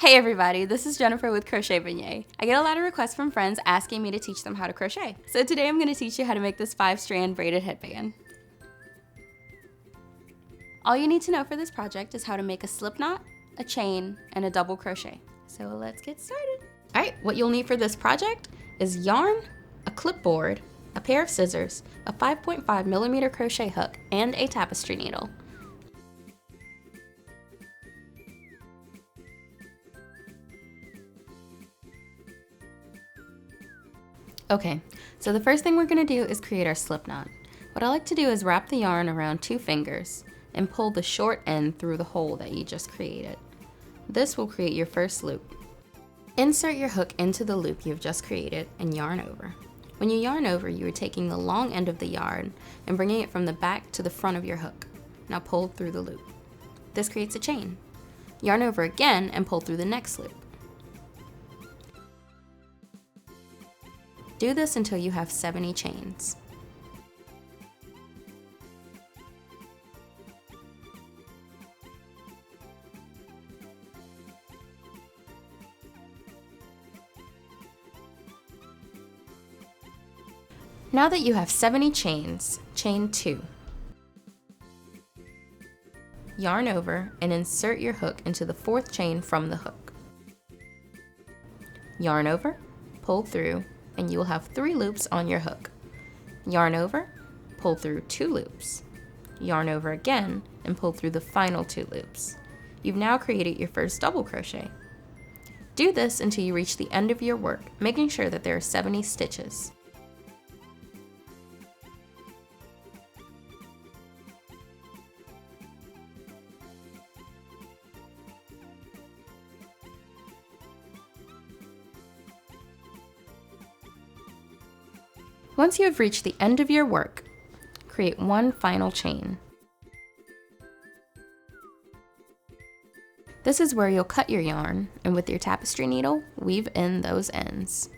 Hey everybody, this is Jennifer with Crochet Beignet. I get a lot of requests from friends asking me to teach them how to crochet. So today I'm going to teach you how to make this 5-strand braided headband. All you need to know for this project is how to make a slip knot, a chain, and a double crochet. So let's get started. Alright, what you'll need for this project is yarn, a clipboard, a pair of scissors, a 5.5mm crochet hook, and a tapestry needle. Okay, so the first thing we're going to do is create our slip knot. What I like to do is wrap the yarn around 2 fingers and pull the short end through the hole that you just created. This will create your first loop. Insert your hook into the loop you've just created and yarn over. When you yarn over, you are taking the long end of the yarn and bringing it from the back to the front of your hook. Now pull through the loop. This creates a chain. Yarn over again and pull through the next loop. Do this until you have 70 chains. Now that you have 70 chains, chain 2. Yarn over and insert your hook into the 4th chain from the hook. Yarn over, pull through, and you will have 3 loops on your hook. Yarn over, pull through 2 loops. Yarn over again, and pull through the final 2 loops. You've now created your first double crochet. Do this until you reach the end of your work, making sure that there are 70 stitches. Once you have reached the end of your work, create one final chain. This is where you'll cut your yarn, and with your tapestry needle, weave in those ends.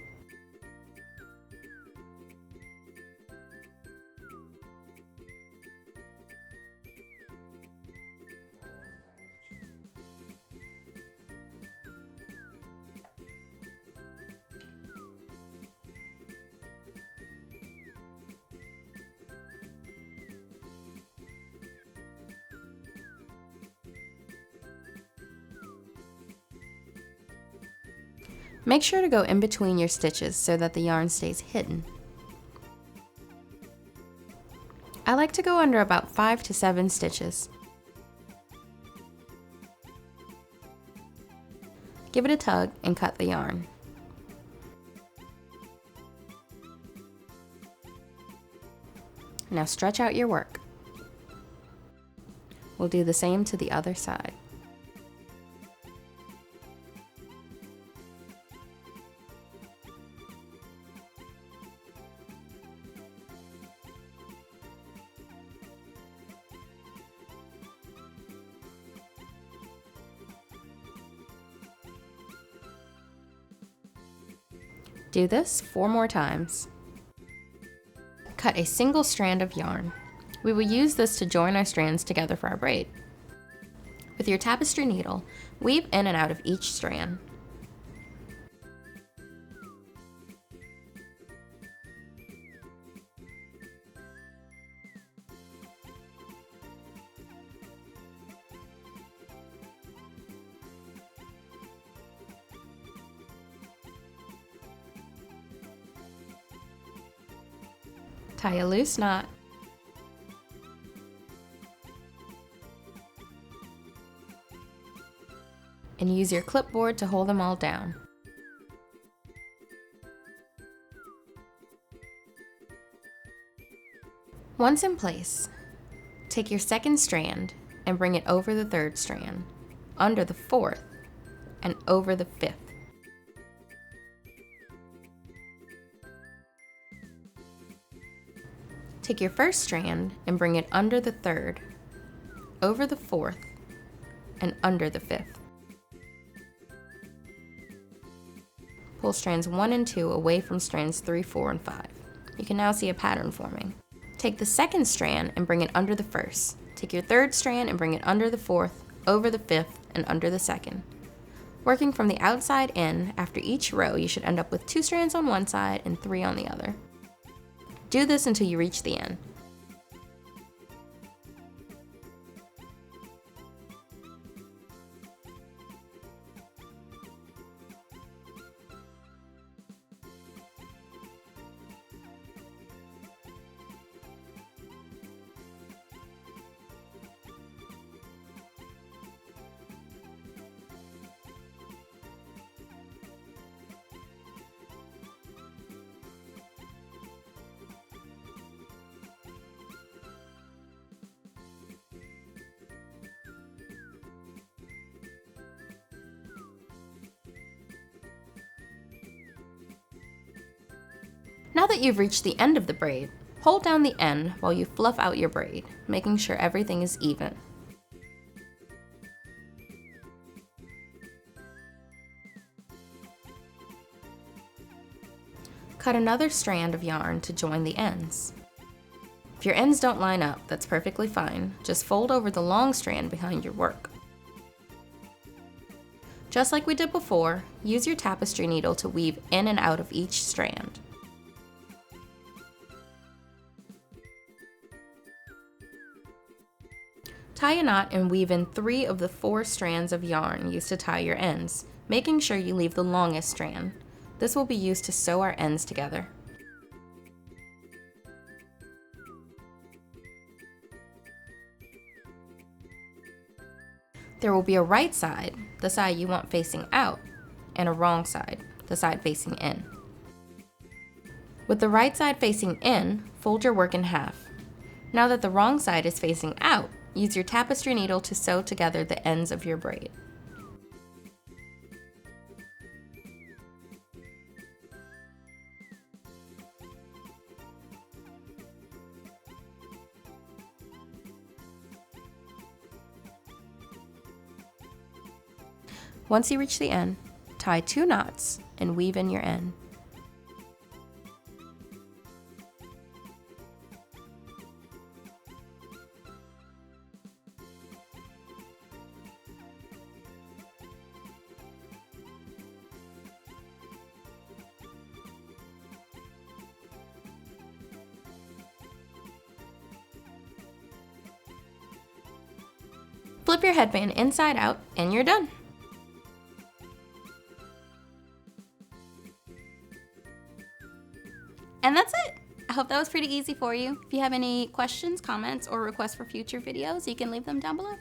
Make sure to go in between your stitches so that the yarn stays hidden. I like to go under about 5 to 7 stitches. Give it a tug and cut the yarn. Now stretch out your work. We'll do the same to the other side. Do this 4 more times. Cut a single strand of yarn. We will use this to join our strands together for our braid. With your tapestry needle, weave in and out of each strand. Tie a loose knot. And use your clipboard to hold them all down. Once in place, take your 2nd strand and bring it over the 3rd strand, under the 4th, and over the 5th. Take your 1st strand and bring it under the 3rd, over the 4th, and under the 5th. Pull strands 1 and 2 away from strands 3, 4, and 5. You can now see a pattern forming. Take the 2nd strand and bring it under the 1st. Take your 3rd strand and bring it under the 4th, over the 5th, and under the 2nd. Working from the outside in, after each row you should end up with 2 strands on one side and 3 on the other. Do this until you reach the end. Now that you've reached the end of the braid, hold down the end while you fluff out your braid, making sure everything is even. Cut another strand of yarn to join the ends. If your ends don't line up, that's perfectly fine. Just fold over the long strand behind your work. Just like we did before, use your tapestry needle to weave in and out of each strand. Tie a knot and weave in 3 of the 4 strands of yarn used to tie your ends, making sure you leave the longest strand. This will be used to sew our ends together. There will be a right side, the side you want facing out, and a wrong side, the side facing in. With the right side facing in, fold your work in half. Now that the wrong side is facing out, use your tapestry needle to sew together the ends of your braid. Once you reach the end, tie 2 knots and weave in your end. Flip your headband inside out and you're done. And that's it. I hope that was pretty easy for you. If you have any questions, comments, or requests for future videos, you can leave them down below.